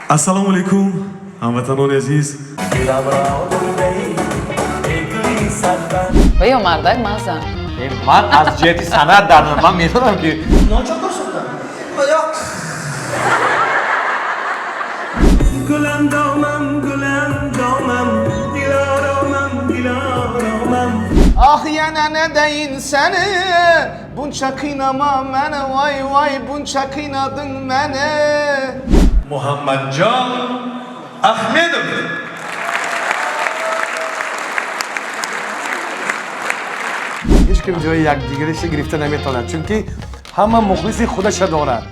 Assalomu alaykum hamvatanlar aziz. و یا مردک مزن من از جهت سند در من میدونم که ناچار شدم گلم دامم دلارامم آخ یا ننه این سنه بون چقینما منه وای وای بون چقینادın منه محمد جان احمدov. هیچ که جای یکدیگرش گرفته نمیتونه چون که همه مخلص خودش دارد.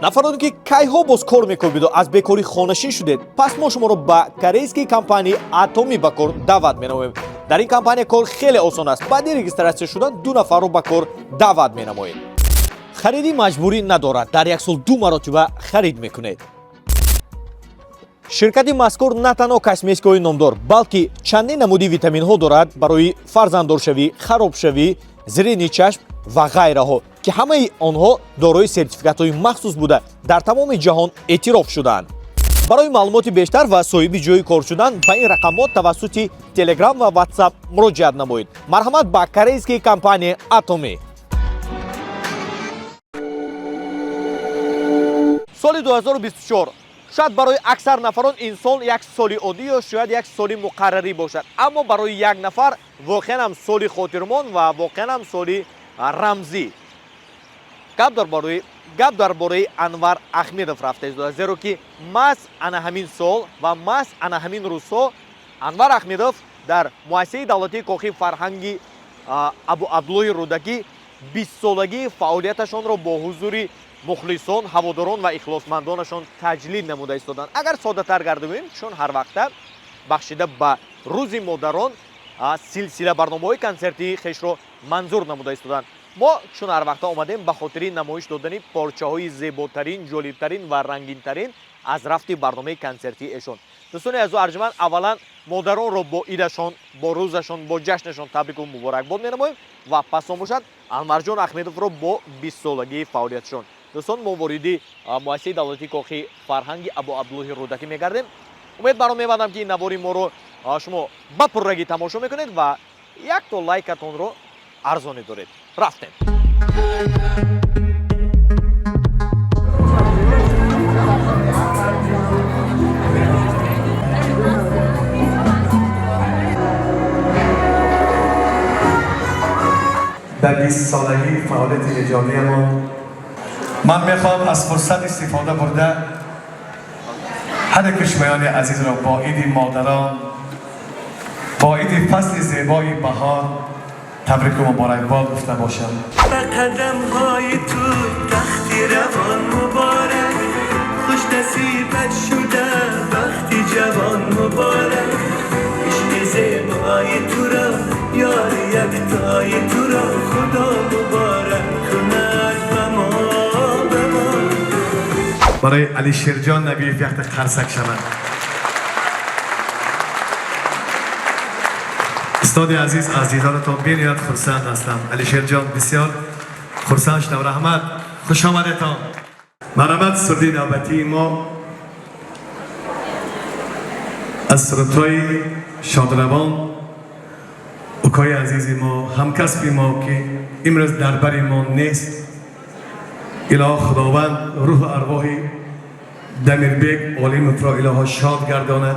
нафароне ки кайҳо боз кор мекобиду аз бекорӣ хонашин шудед пас мо шуморо ба корейскии компанияи атоми ба кор даъват менамоем. дар ин компания кор хеле осон аст. баъди регистратсия шудан 2 нафарро ба кор даъват менамоед. хариди маҷбурӣ надорад. дар як сол 2 маротиба харид мекунед. ширкати мазкур на танҳо косметикаҳои номдор балки чандин намуди витаминҳо дорад барои фарзанддоршавӣ, харобшавӣ, зирини чашм ва ғайраҳо ки ҳамаи онҳо дорои сертификатҳои махсус буда дар тамоми ҷаҳон эътироф шудаанд. барои маълумоти бештар ва соҳиби ҷойи кор шудан ба ин рақамот тавассути телеграм ва ватсап муроҷиат намоед. марҳамат ба корейскии компанияи атоми. соли 2024 шояд барои аксар нафарон инсон як соли оддӣ ё шояд як соли муқаррарӣ бошад, аммо барои як нафар воқеан ҳам соли хотирмон ва воқеан ҳам соли рамзӣ. гап дар бораи Анвар Ахмедов рафта истода, зеро ки маҳз ана ҳамин сол ва маҳз ана ҳамин рӯзҳо Анвар Ахмедов дар муассисаи давлатии кохи фарҳанги Абу Абдуллоҳи Рӯдакӣ 20-солагии фаъолияташонро бо ҳузури мухлисон, ҳаводорон ва ихлосмандонашон таҷлил намуда истоданд. агар соддатар гардонем, чун ҳар вақта бахшида ба рӯзи модарон силсила барномаҳои консертии хешро манзур намуда истоданд. мо чун ҳар вақта омадем ба хотири намоиш додани порчаҳои зеботарин, ҷолибтарин ва рангинтарин аз рафти барномаи консертии эшон. дӯстони азизу арҷуманд, аввалан модаронро бо идашон, бо рӯзашон, бо ҷашнашон табрику муборакбод менамоем ва пасон бошад Анварҷон Ахмедовро бо 20-солагии фаъолиятшон. дӯстон, мо вориди муассисаи давлатии кохи фарҳанги Абу Абдуллоҳи Рӯдакӣ мегардем. умед баром мебандам ки ин навори моро шумо ба пуррагӣ тамошо мекунед ва якто лайкатонро арзонӣ доред. рафтем. در 20 سالگی فعالیت ایجادیمان من میخوام از فرصت استفاده برده هر کشوریان عزیز را با عید مادران، با عید فصل زیبای بهار تبریک و مبارکباد گفته باشم. به قدم های تو تختی روان مبارک، خوش نصیبت شده وقتی جوان مبارک، عشق زیبای تو را یار یکتای تو را خدا مبارک کند به ما. برای علی شیرجان نبیف یک قرصک شود. استاد عزیز از دیدارتان بینیاد خرسند هستم. علی شیرجان بسیار خرسند شدم. رحمت خوش آمدتان. مرحمت سردی نوبتی ما از سرطای شادروان اوکای عزیزی ما همکسبی ما که امروز در بر ما نیست، اله خداوند روح ارواح دمیربگ عالم را اله شاد گرداند.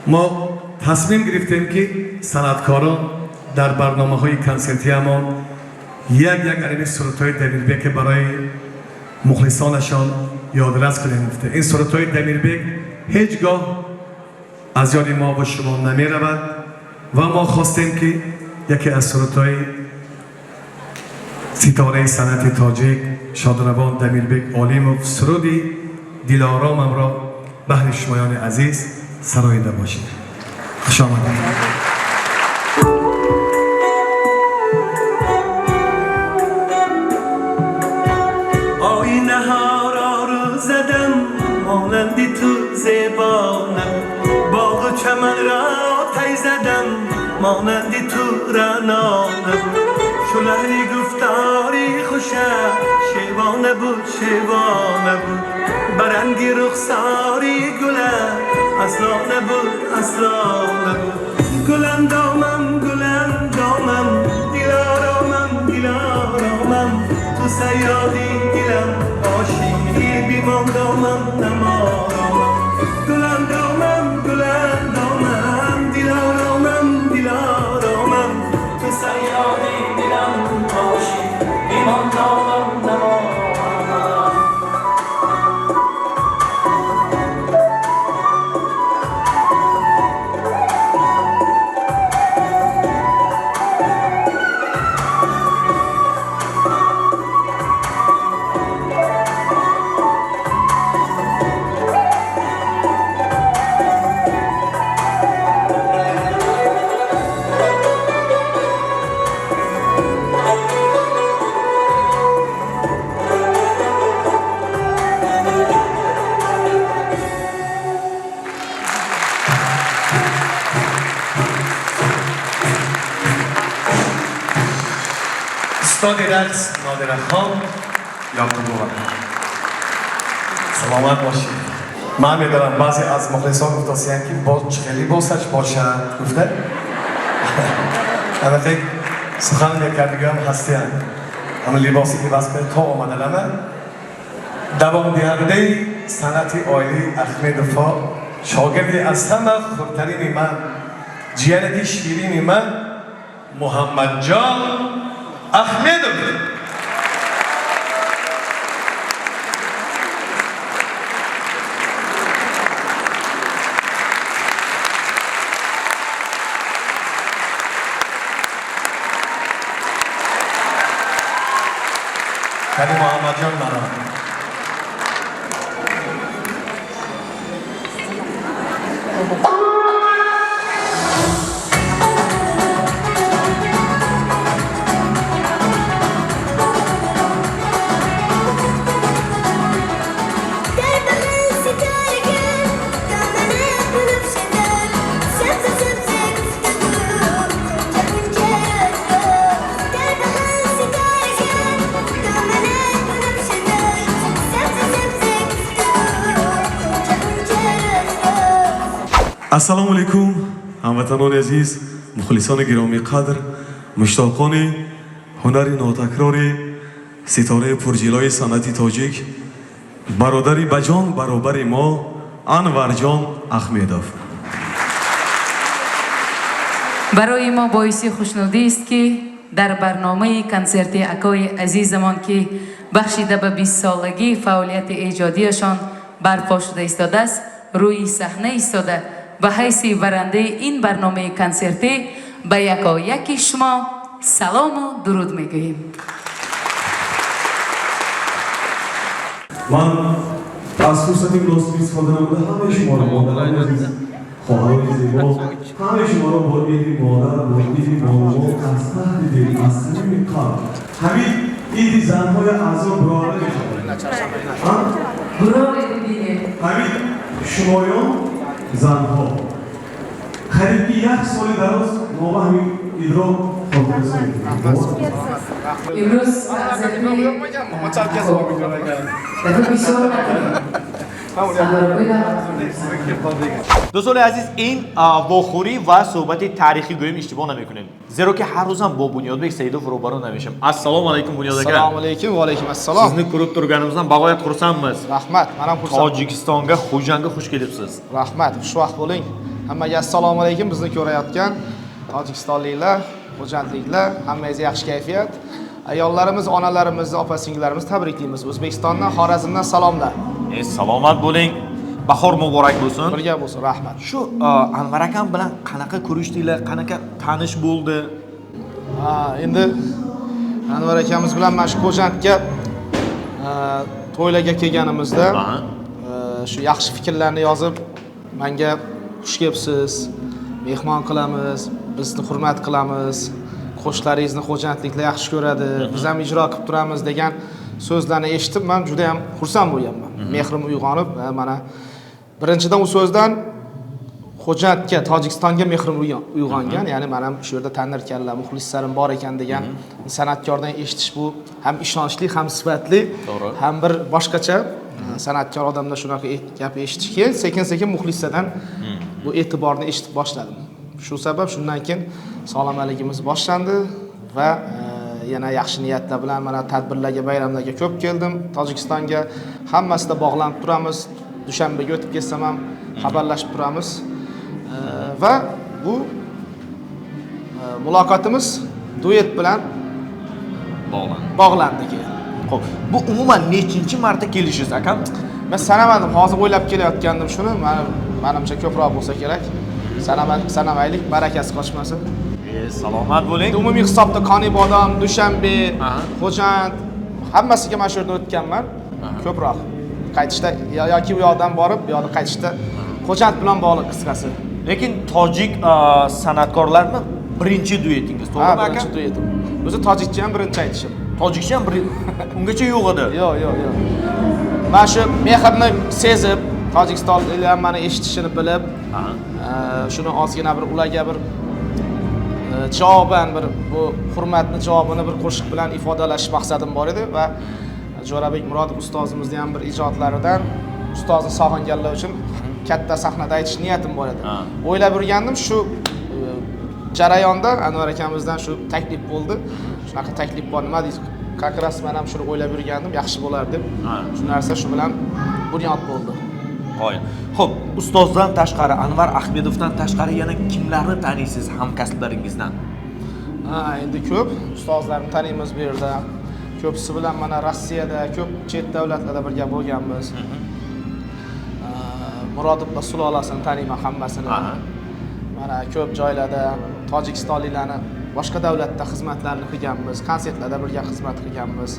ما تصمیم گرفتیم که صنعتکاران در برنامه‌های کنسرتیمان یک علم سرطای دمیربگ که برای مخلصانشان یادرس کنیم. این سرطای دمیربگ هیچگاه از یاد ما و شما نمی رود و ما خواستیم که یکی از سرطای ستاره صنعت تاجیک شادروان دمیربگ عالیموف سرودی دلارامم را بهر شمایان عزیز سراییده باشید. خوش آمدید. آینه ها را رو زدم مانندی تو زیبانم، باغ و چمن را تی زدم مانند تو رنا نبود چو لحنی گفتاری خوشم شیوانه بود شیوانه بود برنگی رخساری گلم اصلا نبود اصلا نبود گلم دامم دیلارامم تو سیادی دلم عاشقی بیمام دامم نمارامم گلم دامم دیلارامم تو سیادی دلم عاشقی بیمام دامم نمارامم استاد رقص نادر خان یعقوبova سلامت باشید. من میدارم بعضی از مخلصان گفتن که با خیلی باسش باشد گفته اما خیلی سخن میکردگم هستیم اما لباسی که بس به تا آمده لمه دوام دهنده صنعت عالی احمدوفا شاگردی از همه خودترین من جیانتی شیرین من محمد جان احمدوف خیلی محمد جان مرا السلام علیکم هموطنان عزیز مخلصان گرامی قدر مشتاقان هنر ناتکراری ستاره پرجلوه صنعت تاجیک برادری بجان برابر ما انور جان احمدوف برای ما باعث خوشنودی است که در برنامه کنسرت اکای عزیزمان که بخشیده به 20 سالگی فعالیت ایجادیشان برپا شده ایستاده است روی صحنه ایستاده به حیث برنده این برنامه کنسرتی به یکایک شما سلام و درود میگوییم. من از فرصتی مناسب استفاده نموده همه شما را مادران عزیز خواهران زیبا همه شما را با عید مادر با عید مامان از ته دل از صمیم قلب همین عید زنهای عذاب براره میشود همین شمایان زنها خریدی یک سال دراز ما به همین عید را خاطر رسونیم امروز دوستان عزیز این واخوری و صحبت تاریخی گویم اشتباه نمیکنیم زیرا که هر روزم با بنیادبک سیدوف روبرو نمیشم. السلام علیکم بنیادبک. السلام علیکم و علیکم السلام. Sizni ko'rib turganimizdan bag'oyat xursandmiz. Rahmat, men ham xursandman. Tojikistonga Xo'jandga xush kelibsiz. Rahmat, xushvaqt bo'ling. Hammaga assalomu alaykum. Bizni ko'rayotgan tojikistonliklar, xo'jandliklar, hammangizga yaxshi kayfiyat. Ayollarimiz, onalarimizni, opa-singillarimizni tabriklaymiz. O'zbekistondan, Xorazmdan salomlar. Salomat bo'ling. Bahor muborak bo'lsin. Birga bo'lsin, rahmat. Shu Anvar akam bilan qanaqa ko'rishdinglar, qanaqa tanish bo'ldi? Endi Anvar akamiz bilan mana shu Xo'jandga to'ylarga kelganimizda shu yaxshi fikrlarni yozib, menga xush kelibsiz, mehmon qilamiz, bizni hurmat qilamiz, qo'shlaringizni xo'jandliklar yaxshi ko'radi, biz ham ijro qilib turamiz degan so'zlarni eshitib, men juda ham xursand bo'lganman. Mehrim uyg'onib, mana birinchidan u so'zdan Xo'jandga, Tojikistonga mehrim uyg'ongan, ya'ni men ham shu yerda tanirkanlar, muxlislarim bor ekan degan san'atkordan eshitish bu ham ishonchli, ham sifatli, ham bir boshqacha san'atkor odamda shunaqa gap eshitish. Keyin sekin-sekin muxlislardan bu e'tiborni eshitib boshladim. Shu sabab shundan keyin salomaligimiz boshlandi va yana yaxshi niyatlar bilan mana tadbirlarga, bayramlarga ko'p keldim. Tojikistonga hammasida bog'lanib turamiz. Dushanbaga o'tib kelsam ham xabarlashib turamiz. Va bu muloqotimiz duet bilan bog'landi keyin. Xo'p, bu umuman nechinchi marta kelishingiz akam? Men sanamadim, hozir o'ylab kelayotgandim shuni. Menimcha ko'proq bo'lsa kerak. Sanamaylik, barakasi qochmasin. Salomat bo'ling. Umumiy hisobda Qonibodom, Dushanbe, Xo'jand hammasiga mana shu yerda o'tganman. Ko'proq qaytishda yoki u yoqdan borib, bu yoqda qaytishda Xo'jand bilan bog'liq qisqasi. Lekin tojik san'atkorlarni birinchi duetingiz, to'g'rimi aka? Birinchi duetim. O'zi tojikcha ham birinchi aytishim. Tojikcha ham ungacha yo'q edi. Yo'q. Mana shu mehrni sezib, Tojikistonliklar meni eshitishini bilib, shuni ozgina bir ularga bir javoban bir bu hurmatni javobini bir qo'shiq bilan ifodalash maqsadim bor edi va Jo'rabek Murodov ustozimizning ham bir ijodlaridan ustozni sog'inganlar uchun katta sahnada aytish niyatim bor edi. O'ylab yurgandim, shu jarayonda Anvar akamizdan shu taklif bo'ldi. Shunaqa taklif bor, nima deysiz? Как раз men ham shuni o'ylab yurgandim, yaxshi bo'lar deb. Shu narsa shu bilan bunyod bo'ldi. Qo'yin. Xo'p, ustozdan tashqari, Anvar Ahmedovdan tashqari yana kimlarni taniysiz hamkasblaringizdan? Endi ko'p ustozlarni taniymiz bu yerda. Ko'psi bilan mana Rossiyada, ko'p chet davlatlarda birga bo'lganmiz. Murodovlar sulolasini taniyman hammasini. Mana ko'p joylarda tojikistonliklarni boshqa davlatda xizmatlarni qilganmiz, konsertlarda birga xizmat qilganmiz.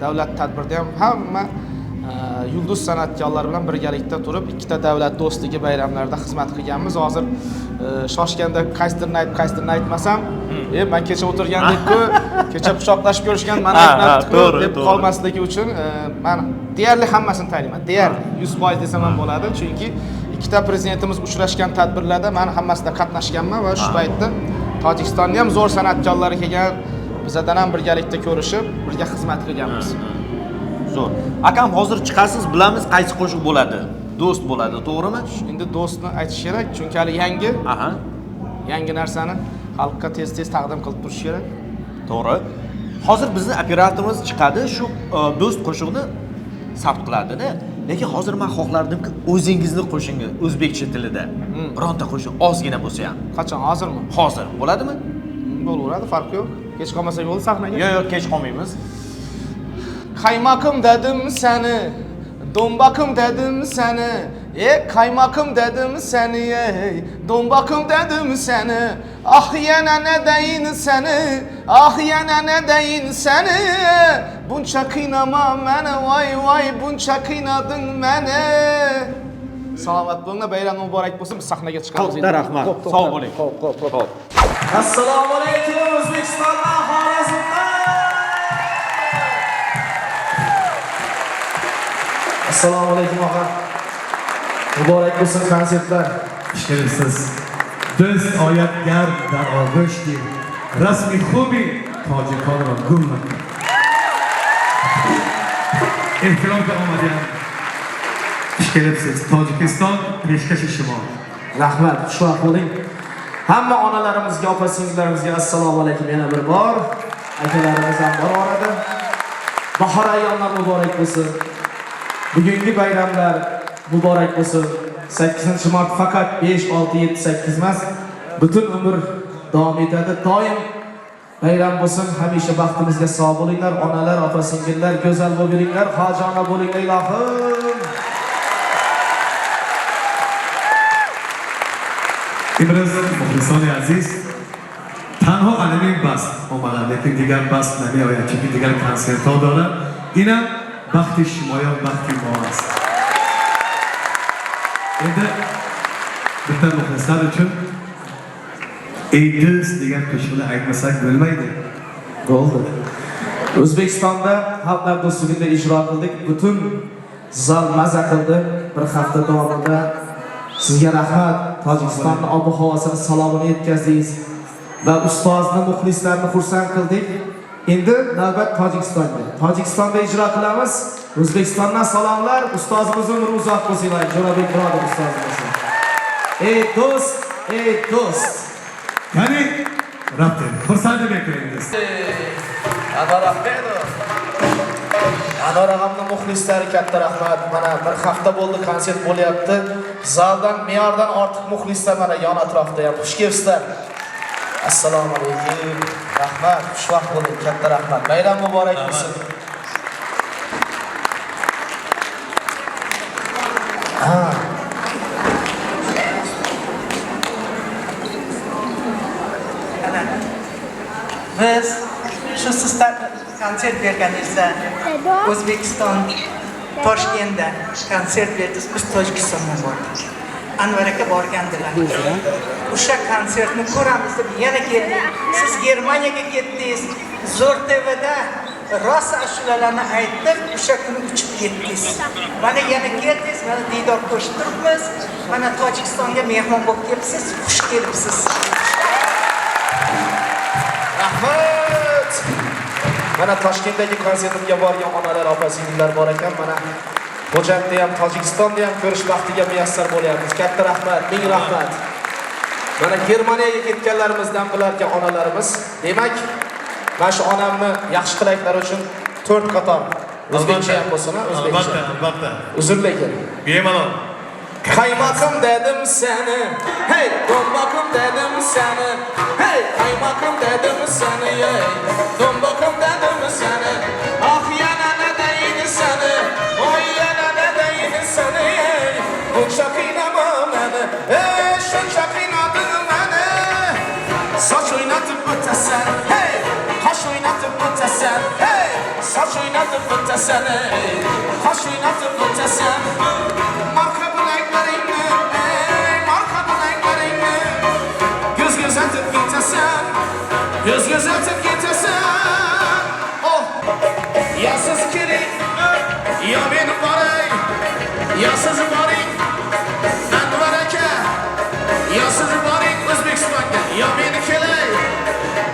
Davlat tadbirida ham hamma yulduz san'atkorlar bilan birgalikda turib, ikkita davlat do'stligi bayramlarida xizmat qilganmiz. Hozir shoshganda qaysidir aytmasam, men kecha o'tirgandek-ku, kecha quchoqlashib ko'rishgan, mana aytibdi-ku deb qolmasligi uchun men deyarli hammasini taniyman. Deyarli 100% desam ham bo'ladi, chunki ikkita prezidentimiz uchrashgan tadbirlarda men hammasida qatnashganman va shu paytda Tojikistonning ham zo'r san'atkorlari kelgan, bizdan ham birgalikda ko'rishib, birga xizmat qilganmiz. Zo'r. Akam hozir chiqasiz, bilamiz qaysi qo'shiq bo'ladi. Do'st bo'ladi, to'g'rimi? Endi do'stni aytish kerak, chunki hali yangi narsani xalqqa tez-tez taqdim qilib turish kerak. To'g'ri. Hozir bizning operatorimiz chiqadi, shu do'st qo'shiqni sabt qiladi-da. Lekin hozir men xohlardimki, o'zingizni qo'shingi o'zbekcha tilida. Bironta qo'shiq ozgina bo'lsa ham. Qachon? Hozirmi? Hozir. Bo'ladimi? Bo'laveradi, farqi yo'q. Kech qolmasak bo'ldi sahnaga. Yo'q, kech qolmaymiz. Kaymakım dedim seni, dombakım dedim seni, kaymakım dedim seni, dombakım dedim seni. Ah yana ne deyin seni, ah yana ne deyin seni. Bunca kıynama beni, vay vay bunca kıynadın beni. Selamat bo'linglar, bayram muborak bo'lsin. Biz sahnaga chiqamiz. Xo'p, rahmat. Sog' bo'ling. Xo'p. Assalomu alaykum O'zbekistondan, Xorazmdan. Assalomu alaykum og'a. Muborak bo'lsin konsertlar. Xush kelibsiz. Do'st oyatgar dar og'ishki, rasmi xubi tojikon va gulman. Ehtiromga omading. Xush kelibsiz. Tojikiston, Peshkashi shimol. Rahmat, xushvaqt bo'ling. Hamma onalarimizga, opa-singillarimizga assalomu alaykum yana bir bor. Akalarimiz ham bor orada. Bahor ayyomlar muborak bo'lsin. Bugungi bayramlar muborak bo'lsin. 8-mart faqat 5, 6, 7, 8 emas, butun umr davom etadi. Doim bayram bo'lsin. Hamisha baxtimizga sog' bo'linglar, onalar, opa-singillar, go'zal bo'linglar, hojona bo'linglar ilohim. Imroz muxlisoni aziz, tanho alamiy bast omadadi, lekin digar bast namiyoyad, chunki digar konsertlar dora. Ina baxti shimoyo, baxti mo'as. Endi bitta muxlislar uchun Eydis degan qo'shiqni aytmasak bo'lmaydi. Bo'ldi. O'zbekistonda xalqlar do'stligida ijro qildik. Butun zal maza qildi. Bir hafta davomida Sizga rahmat. Tojikistonning ob-havosini salomini yetkazdingiz va ustozni, muxlislarni xursand qildik. Endi navbat Tojikistonga. Tojikistonda ijro qilamiz. O'zbekistondan salomlar. Ustozimiz umri uzoq bo'lsin, Jo'rabek birodar ustozimiz. Ey do'st. Ya'ni rabbi, xursandlik qilingiz. Anor og'amning muxlislari katta rahmat. Mana bir hafta bo'ldi konsert bo'lyapti. Zaldan, me'yordan ortiq muxlislar mana yon atrofda ham. Xush kelibsizlar. Assalomu alaykum. Rahmat, xushvaqt bo'ling. Katta rahmat. Bayram muborak bo'lsin. Biz shu sizlar konsert berganingizda O'zbekiston Toshkentda konsert berdingiz, biz Tojikistonga bordik. Anvar aka borgandilar. O'sha konsertni ko'ramiz deb yana keldik. Siz Germaniyaga ketdingiz. Zo'r TVda rosa ashulalarni aytib, o'sha kuni uchib ketdingiz. Mana yana keldingiz, mana diydor ko'rishib turibmiz. Mana Tojikistonga mehmon bo'lib kelibsiz, xush kelibsiz. Rahmat. Mana Toshkentdagi konsertimga borgan onalar, opa-singillar bor ekan. Mana Xo'jandda ham, Tojikistonda ham ko'rish vaqtiga muyassar bo'lyapmiz. Katta rahmat, ming rahmat. Mana Germaniyaga ketganlarimizdan bularga onalarimiz. Demak, mana shu onamni yaxshi tilaklari uchun 4 qator o'zbekcha ham bo'lsin, o'zbekcha. Albatta. Uzr lekin. Bemalol. Kaymakım dedim seni, hey, dombakım dedim seni, hey, kaymakım dedim seni, hey, dombakım dedim seni, ah yana ne deyini seni, oy yana ne deyini seni, hey, şunca kıynama beni, hey, şunca kıymadın beni, saç oynatıp ötesen, hey, kaş oynatıp ötesen, hey, saç oynatıp ötesen, hey, kaş oynatıp ötesen, marka göz göz atıp gitesen, oh, ya siz kelin, ya benim varey, ya siz varey, Anvar aka, ya siz varey O'zbekistonga, ya beni kelay,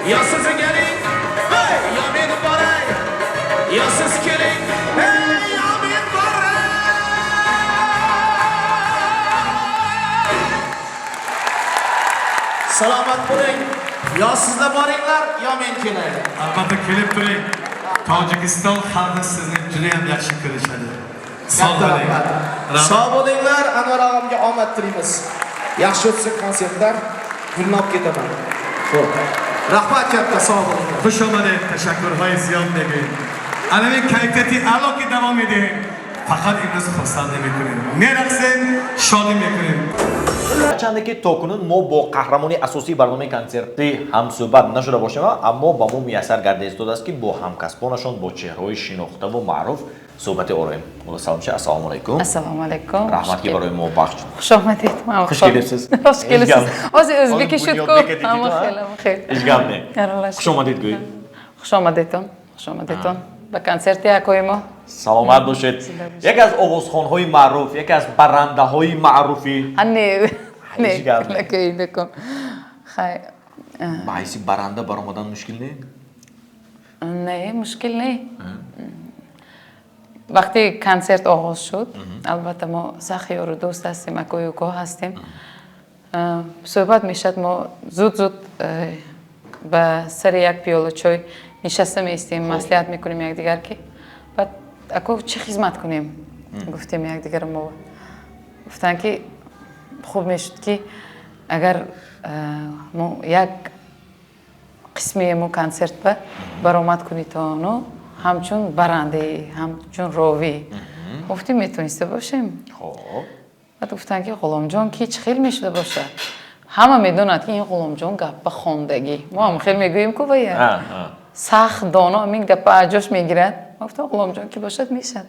ya siz gelin, hey, ya beni varey, ya siz kelin, hey, ya beni varey. Salomat bo'ling. Yo sizlar boringlar, yo men kelay. Albatta kelib turing. Tojikiston xalqi sizni juda ham yaxshi ko'rishadi. Sog' bo'ling. Sog' bo'linglar, Anvar og'amga omad tilaymiz. Yaxshi o'tsin konsertlar. Gullab ketaman. Xo'p. Rahmat katta, sog' bo'linglar. Xush omading, tashakkurhoy ziyod begim. Anavi kayfiyati a'loki davom eding. Faqat imroz xursand nemikirin. Meraqsin, shod nemikirin. Чандики токунун мо бо қаҳрамони асосии барномаи консерти ҳамсӯҳбат нашуда бошем, аммо ба мо муяссар гарда истодааст ки бо ҳамкасбонашон бо чеҳраҳои шинохтаву маъруф суҳбате ороем. Саломча, ассалому алайкум. Ассалому алайкум. Раҳмат ки барои мо бахш. Хуш омадед. Хуш келибсиз. Хуш келибсиз. Озӣ o'zbeki shudku. Hamma xeyr. Ишгамне. Аралаш. Хуш омадед гӯй. Хуш омадедтон. Хуш омадедтон. Ба консерти акои мо. Саломат бошед. Яке аз овозхонҳои маъруф, яке аз баррандаҳои маъруфи. Ҳанне. Не. Ишгамне. Лакай деком. Хай. Ба ҳайси барранда баромадан мушкил не? Не, мушкил не. وقتی کنسرت آغاز شد البته ما سخت یار و دوست هستیم اکوی و که هستیم صحبت میشد ما زود به سر یک پیاله چای نشسته میستیم مصلحت میکنیم یک دیگر که بعد اکو چه خدمت کنیم گفتیم یک دیگر ما گفتن که خوب میشد که اگر ما یک قسمی مو کنسرت برآمد کنی تا نو همچون برنده همچون راوی گفتیم میتونسته باشیم بعد گفتن که غلام جان کی چه خیلی میشده باشه همه میدونند که این غلام جان گپ خواندگی ما هم خیلی میگوییم که باید سخت دانا این گپ اجاش میگیرد گفتم غلام جان کی باشد میشد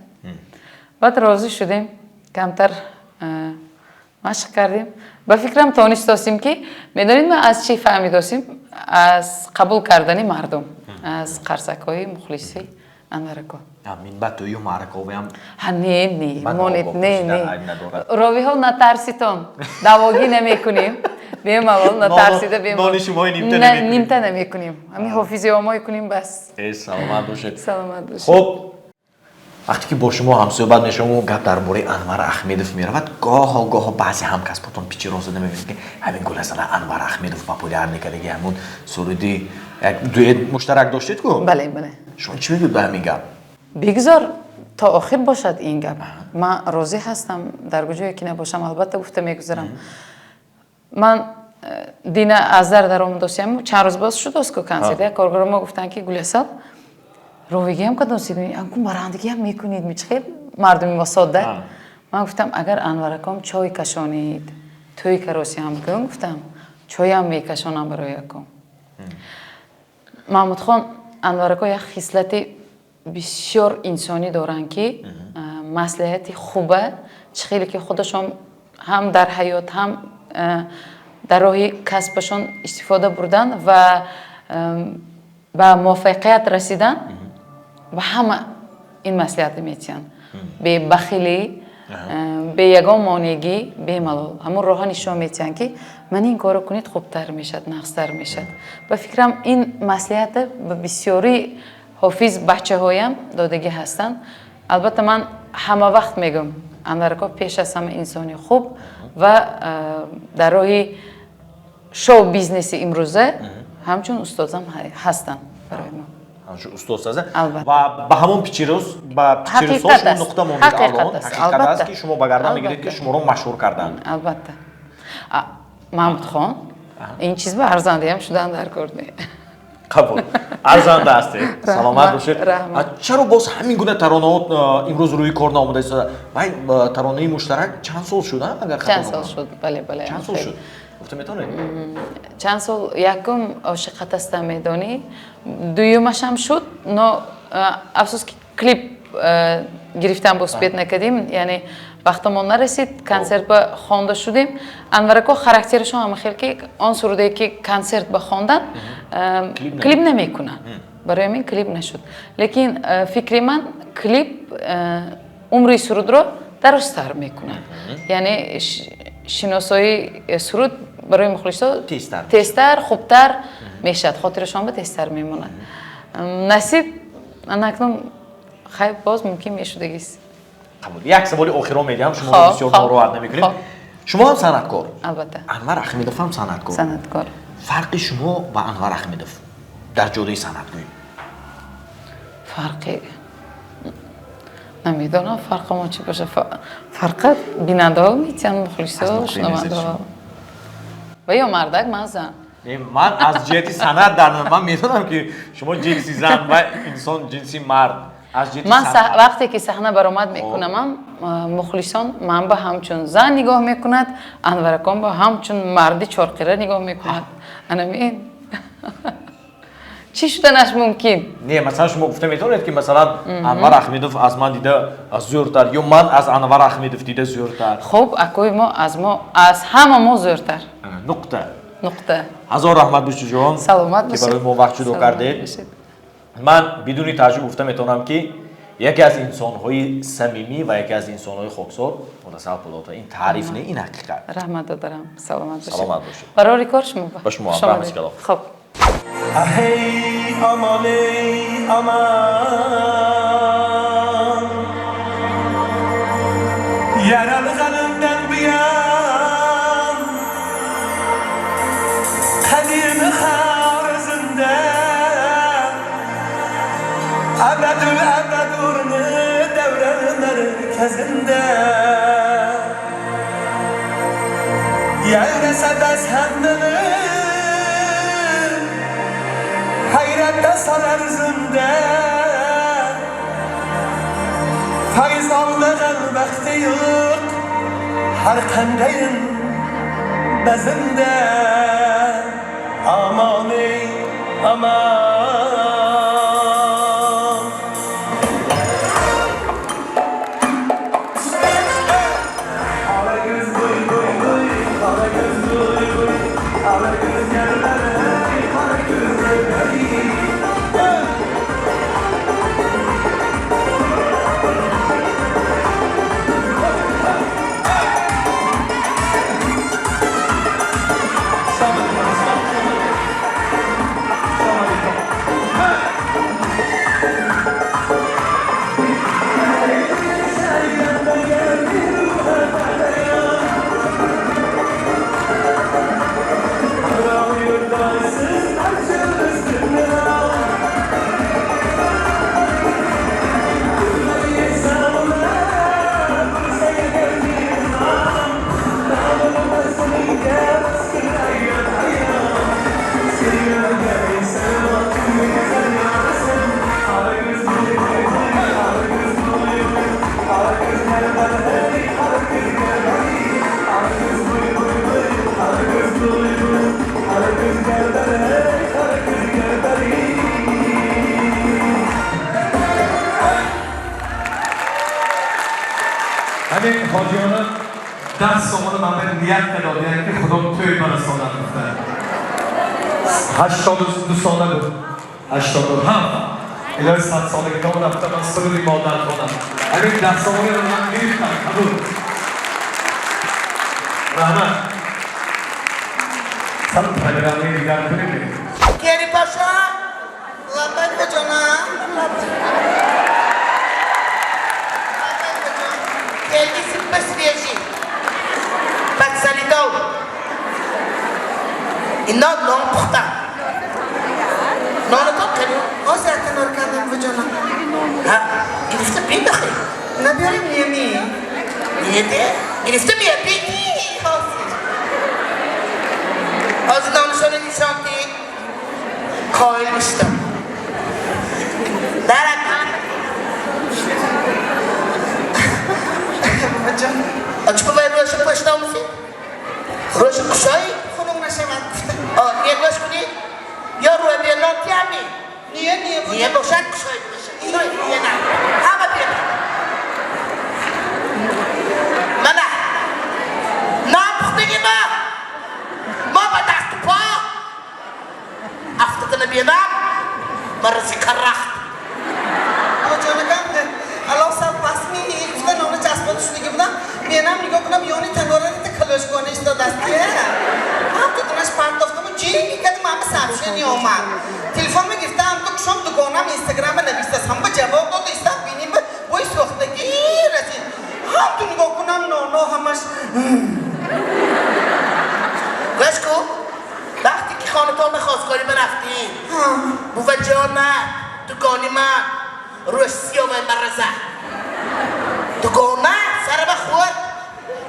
بعد راضی شدیم کمتر مشق کردیم با فکرم تانستیم که میدونید ما از چی فهمیدیم از قبول کردن مردم از قرصک‌های مخلصی Анвар ака. Амин батӯю маъракавиам ها نه من مونت آقا نه پرسیدن نه عیب ندارد. راوی ها نترسیتون دواگی نمیکنیم بیم اول نترسیده بیم نان شما نیمته نه نمی‌کنیم. نیمته نمیکنیم همین حافظی ها کنیم بس ای سلامت باشید. سلامت باشید خب وقتی که با شما هم صحبت میشم و گپ درباره انور احمدов میرود گاه بعضی همکسباتون پیچ رو زده میبینید که همین گل اصلا انور احمدов پاپولار نکردگی همون سرودی دویت مشترک داشتید کو بله بله شما چی میگید به همین گپ بگذار تا آخر باشد این گپ من راضی هستم در کجایی که نباشم البته گفته میگذارم من دین ازر در آمدوسیم چند روز باز شد اسکو کنسرت کارگران ما گفتن که گلیسال رویگی هم کدوم سیدونی انکو برندگی هم میکنید میچخیل مردمی ما ساده من گفتم اگر انورکم چای کشانید توی کراسی هم بکنم گفتم چای هم میکشانم برای یکم محمود خان انورکا یک خصلت بسیار انسانی دارن که مصلحت خوبه چخیلی که خودشون هم در حیات هم در راه کسبشون استفاده بردن و به موفقیت رسیدن و همه این مصلحت میتین به بخیلی به یگان مانگی به ملال همون راه نشون میتین که من این کارو کنید خوبتر میشد نقصتر میشد و فکرم این مصلحت به بسیاری حافظ بچه هایم دادگی هستن البته من همه وقت میگم انورکا پیش از همه انسانی خوب و در راه شو بیزنس امروزه همچون استادم هستن برای ما همچون استاد هستن البته. و به همون پیچیروس با پیچیروساش حقیقت است. نقطه مونده حقیقت الان است. حقیقت است البته. که شما به گردن میگیرید البته. که شما رو مشهور کردن البته محمود خان این چیز به ارزنده هم شدن در کردی قبول ارزنده هستید سلامت باشید رحمت. چرا باز همین گونه ترانه‌ها امروز روی کار نآمده است و ترانه مشترک چند سال شده اگر خطا چند سال نکنم؟ شد بله بله چند سال شد گفته میتونید چند سال یکم عاشقت هستم میدانی دویمش هم شد نه افسوس که کلیپ گرفتن باز پیدا نکردیم یعنی وقتمون نرسید کنسرت به خوانده شدیم انورکا خاراکترشون هم خیلی که آن سروده که کنسرت به خواندن کلیپ نمیکنن برای من کلیپ نشد لیکن فکر من کلیپ عمری سرود رو درست‌تر میکنن یعنی شناسایی سرود برای مخلصا تیزتر خوبتر میشد خاطرشان به تیزتر میمونن نصیب نکنم خیلی باز ممکن میشدگیست قبول یک سوال آخر میگم شما بسیار ناراحت نمیکنید شما هم صنعتکار البته انور احمدov هم صنعتکار فرق شما با انور احمدov در جلوی صنعتگویی فرقی نمیدونم فرق ما چی باشه فرق بیننده ها میتونن مخلصا شنونده ها و یا مردک من زن من از جهت صنعت در من میدونم که شما جنسی زن و انسان جنسی مرد من وقتی که صحنه برآمد میکنم مخلصان من به همچون زن نگاه میکند انورکان به همچون مردی چارقیره نگاه میکند انمین چی شدنش ممکن؟ نه مثلا شما گفته میتونید که مثلا انور احمدov از من دیده زورتر یا من از انور احمدov دیده زورتر خب اکوی ما از همه ما زورتر نقطه هزار رحمت باشید جوان سلامت که برای ما وقت جدا کردید من بدون تعجب گفته میتونم که یکی از انسان‌های صمیمی و یکی از انسان‌های خاکسار متصل پولات این تعریف نه این حقیقت رحمت دارم سلامت باشید باشید برای کار شما با شما رحمت کلام خب ای امان ای امان یارم قلبden بیام قدیم خارزنده ابد urnu devre merkezinde Yayrese bezhendini hayrette sarar zinde Faiz almağın vakti yok her kandeyin bezinde Aman ey aman همین حاجیانه 10 سوال من به نیت داده یعنی که خدا توی برساند گفته 82 ساله بود 87 الهی 100 سالگی دام رفته من سروری مادر کنم همین 10 سوالی رو من گرفتم قبول رحمت سر پرگرامه دیگر کنیم گری پاشا لبک بجانم geldi sıkma svježi. Bak sani dol. I non puhta. Non to kani. O zaten orkandan vücuna. Ha, ilifte bir dahi. Ne diyorum yemi? Niyeti? İlifte bir yapi. Ağzından sonra insan ki koyulmuştum. Darak. Açık bir roşa başta mısın? Roşa kuşay, kunun nasemat. Niye baş kuni? Ya ruhe bir lot yani. Niye boşak kuşay? Niye na? Hava bir. Mana? Ne yaptı gibi? Ma badastı pa? Aftatını bir adam. Marası karrak. Hocam ne? Allah sağ pasmi iliften onu çasma düşündüğüm da menam nigah kunam yoni tandoran te khalos kone isto dasti hai aap to tunas part of to ji kad mama sabse nahi homa telefon mein gifta hum to shom dukona mein instagram mein navista hum jawab to ista bini mein wo is waqt ki rasi hum to nigah kunam no hamas Gashko وقتی که خانه‌تون به خواستگاری برفتی بوجه‌نا دکانی من روسی و مرزه دکانه سر به خود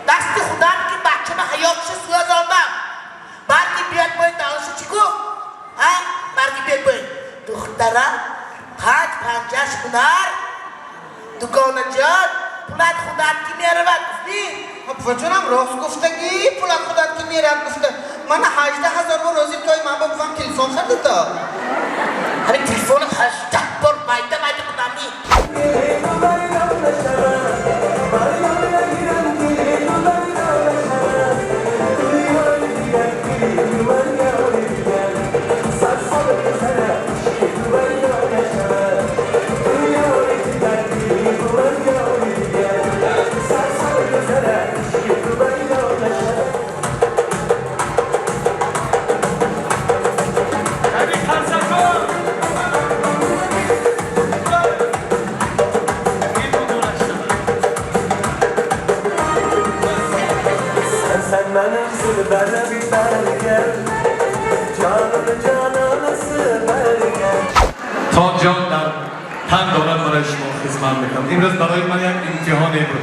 دست خودم که بچه به حیاتش سوز آمدم برگی بیاد باید دانشو چی گفت؟ برگی بیاد باید دختره پنجش هنر دکانه جان پولت خودت که میاره و گفتی؟ وجونم راست گفتگی پولت خودت که میاره گفته من 18,000 روزی توی من بگفتم تلفن خرده تا همین تلفن 18 بار مایده کنمی تا جان در تن دارم برای شما خدمت میکنم امروز برای من یک امتحانی بود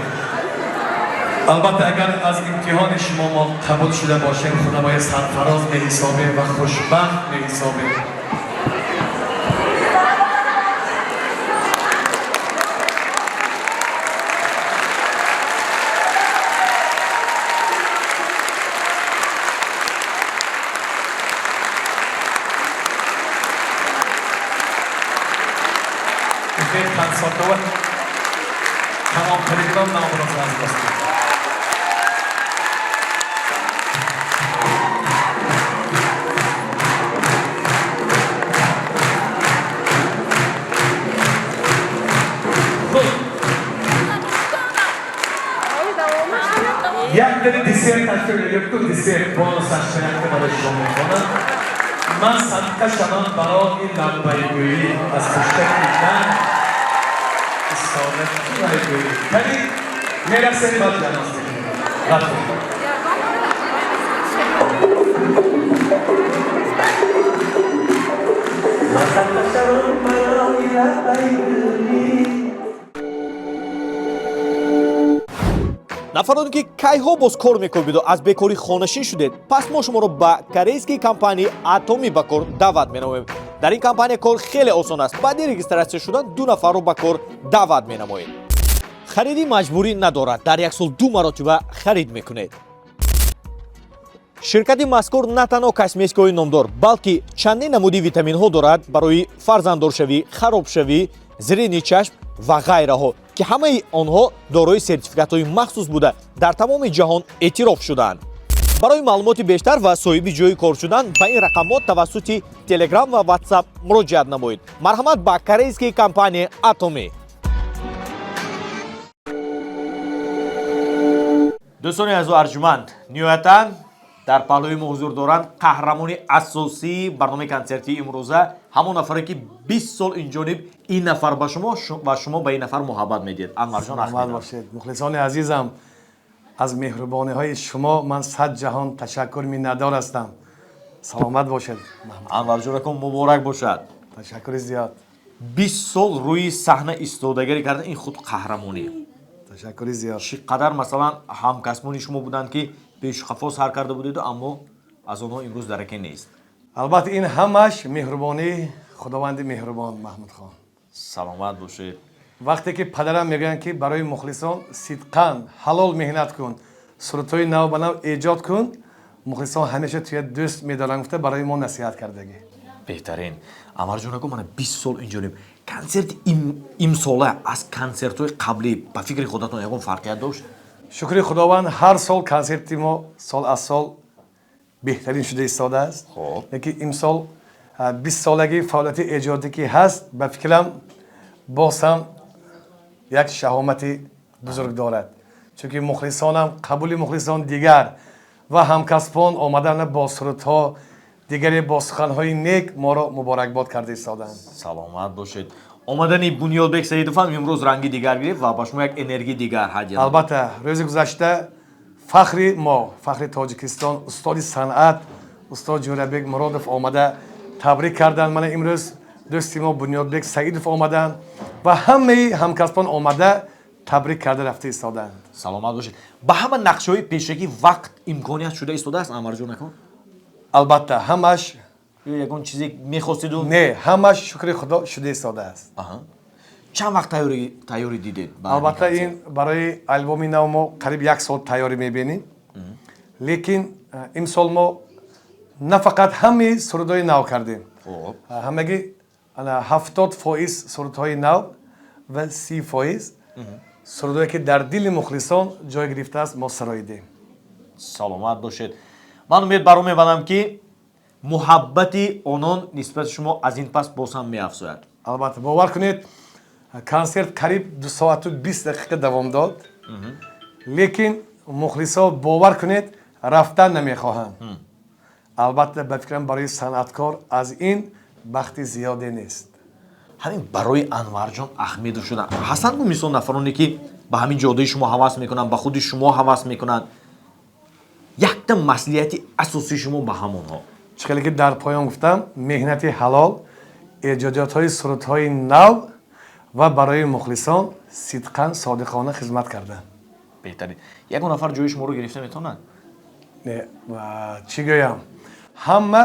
البته اگر از امتحان شما ما قبول شده باشیم خدا باید سرفراز به حسابه و خوشبخت به حسابه کنساتور تمام کنندگان نامراز هستند. یک دل دیسیر تشکیل یک تو دیسیر بانو سشتنک که برای شما میکنم من صدقه شدم برای این لبایگویی از پشتک میکنم ولی میرا سری باید جانست کنیم нафароне ки кайҳо боз кор мекунед аз бекорӣ хонашин шудед пас мо шуморо ба корейскии компанияи атоми ба кор даъват менамоем дар ин компания кор хеле осон аст баъди регистратсия шудан 2 нафарро ба кор даъват менамоед хариди маҷбурӣ надорад дар як сол 2 маротиба харид мекунед ширкати мазкур на танҳо косметикаҳои номдор балки чандин намуди витаминҳо дорад барои фарзанддоршавӣ харобшавӣ зирини чашм ва ғайраҳо ки ҳамаи онҳо дорои сертификатҳои махсус буда дар тамоми ҷаҳон эътироф шуданд. барои маълумоти бештар ва соҳиби ҷойи кор шудан ба ин рақамот тавассути телеграм ва ватсап муроҷиат намоед. марҳамат ба корейскии компания Atomy. дӯстони азу арҷуманд, ниҳоятан дар паҳлӯи мо ҳузур доранд қаҳрамони асосии барномаи консерти имрӯза, ҳамон нафаре ки 20 сол инҷониб ин нафар ба шумо ва шумо ба ин нафар муҳаббат медиҳед. Анварҷон Саломат бошед. Мухлисони азизам, аз меҳрубониҳои шумо ман 100 ҷаҳон ташаккур миннатдор ҳастам. Саломат бошед. Анварҷонакон муборак бошад. Ташаккури зиёд. 20 сол рӯи саҳна истодагарӣ кардан ин худ қаҳрамонӣ. Ташаккури зиёд. чӣ қадар масалан ҳамкасбони шумо буданд ки пешуқафо сар карда будеду аммо аз онҳо имрӯз дараке нест. Албатта ин ҳамаш меҳрубонии худованди меҳрубон Маҳмудхон. Саломат бошед. вақте ки падарам мегӯянд ки барои мухлисон сидқан ҳалол меҳнат кун, сурутҳои нав ба нав эҷод кун, мухлисон ҳамеша туя дӯст медоранд гуфта барои мо насиҳат кардагӣ. беҳтарин. Амарҷонако мана 20 сол инҷониб. консерти имсола аз консертҳои қаблӣ ба фикри худатон ягон фарқият дошт? шукри худованд, ҳар сол консерти мо сол аз сол беҳтарин шуда истодааст. лекин имсол 20 солаги фаъолияти эҷодӣ ки ҳаст, ба фикрам боз ҳам як шаҳомати бузург дорад. чунки мухлисонам қабули мухлисон дигар ва ҳамкасбон омадан бо сурудҳо дигаре бо суханҳои нек моро муборакбод карда истоданд. саломат бошед. омадани Бунёдбек Саидовам имрӯз ранги дигар гирифт ва ба шумо як энергии дигар ҳадя. албатта рӯзи гузашта фахри мо, фахри Тоҷикистон, устоди санъат устод Ҷӯрабек Муродов омада табрик карданд. мана имрӯз дӯсти мо Бунёдбек Саидов омаданд ва ҳамаи ҳамкасбон омада табрик карда рафта истоданд. саломат бошед. ба ҳама нақшаҳои пешакӣ вақт имконият шуда истодааст Амарҷонакон? албатта ҳамаш ягон чизе мехостиду? не, ҳамаш шукри худо шуда истодааст. чанд вақт тайёрӣ дидед? албатта ин барои албоми нав мо қариб 1 сол тайёрӣ мебинем. лекин имсол мо на фақат ҳамаи сурудҳои нав кардем. ҳамагӣ 70% сурудҳои нав ва 30% сурудҳое ки дар дили мухлисон ҷой гирифтааст мо сароидем. саломат бошед. ман умед баро мебарам ки муҳаббати онон нисбати шумо аз ин пас боз ҳам меафзояд. албатта бовар кунед, консерт қариб 2 соату 20 дақиқа давом дод. лекин мухлисо бовар кунед рафтан намехоҳанд. албатта ба фикрам барои санъаткор аз ин бахти зиёде нест. ҳамин барои Анварҷон Ахмедов шудан ҳастанд мисол нафароне ки ба ҳамин ҷодаи шумо ҳавас мекунанд, ба худи шумо ҳавас мекунанд. якта маслиҳати асосии шумо ба ҳамонҳо? чӣ хеле ки дар поён гуфтам, меҳнати ҳалол, эҷодиётҳои сурудҳои нав ва барои мухлисон сидқан содиқона хизмат кардан. беҳтарин. ягон нафар ҷои шуморо гирифта метавонад? не, чӣ гӯям, ҳама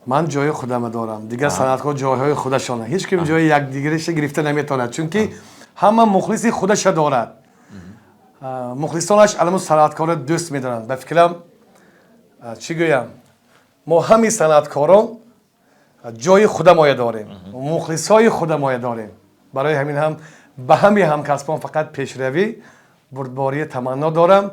ман ҷои худама дорам, дигар санъаткор ҷойҳои худашона, ҳеҷ ким ҷои якдигариша гирифта наметавонад, чунки ҳама мухлиси худаша дорад. мухлисонаш аламу санъаткора дӯст медоранд. ба фикрам чӣ гӯям, мо ҳами санъаткорон ҷои худамоя дорем, мухлисҳои худамоя дорем. барои ҳамин ҳам ба ҳами ҳамкасбон фақат пешравӣ, бурдбории таманно дорам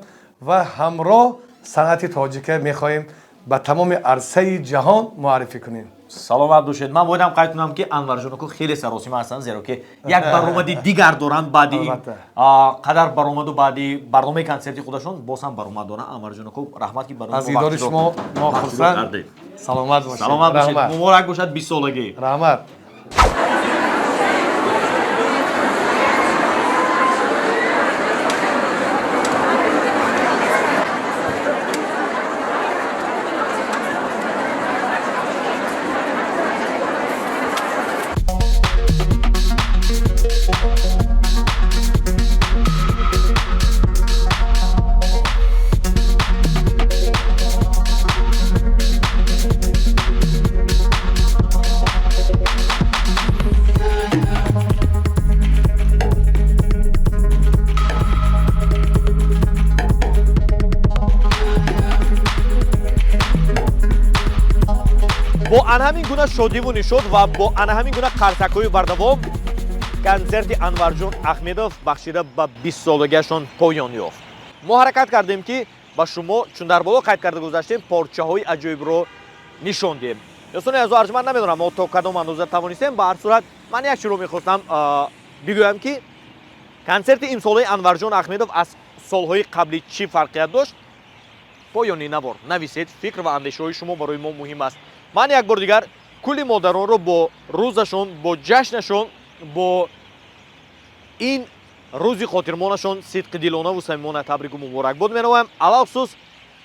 ва ҳамроҳ санъати тоҷика мехоҳем ба тамоми арсаи ҷаҳон муаррифӣ кунем. саломат бошед. ман боядам қайд кунам ки Анварҷонако хеле саросима ҳастанд, зеро ки як баромади дигар доранд баъди ин қадар баромаду баъди барномаи консерти худашон боз ҳам баромад доранд. Анварҷонако раҳмат ки барои аз дидори шумо мо хурсанд. саломат бошед. саломат бошед. муборак бошад 20 солагӣ. раҳмат. бо ана ҳамин гуна шодиву нишод ва бо ана ҳамин гуна қарсакҳои бардавом концерти Анварҷон Ахмедов бахшида ба 20 солагиашон поён ёфт. мо ҳаракат кардем ки ба шумо чун дар боло қайд карда гузаштем порчаҳои аҷоибро нишон диҳем. дӯстони азо арҷманд, намедонам мо то кадом андоза тавонистем. Ба ҳар сурат ман як чиро мехостам бигӯям ки концерти имсолаи Анварҷон Ахмедов аз солҳои қаблӣ чӣ фарқият дошт. поёни навор нависед, фикр ва андешаҳои шумо барои мо муҳим аст. ман як бор дигар кулли модаронро бо рӯзашон, бо ҷашнашон, бо ин рӯзи хотирмонашон сидқи дилонаву самимона табрику муборакбод менамоям. алахусус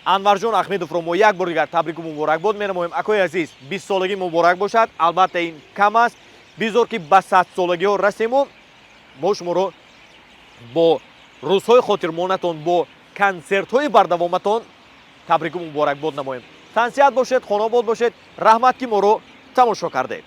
Анварҷон Ахмедовро мо як бор дигар табрику муборакбод менамоем. акои азиз, 20 солагӣ муборак бошад. албатта ин кам аст. бизор ки ба 100 солагиҳо расему, мо шуморо бо рӯзҳои хотирмонатон, бо консертҳои бардавоматон табрику муборакбод намоем. тансиҳат бошед, хонобод бошед. раҳмат ки моро тамошо кардед.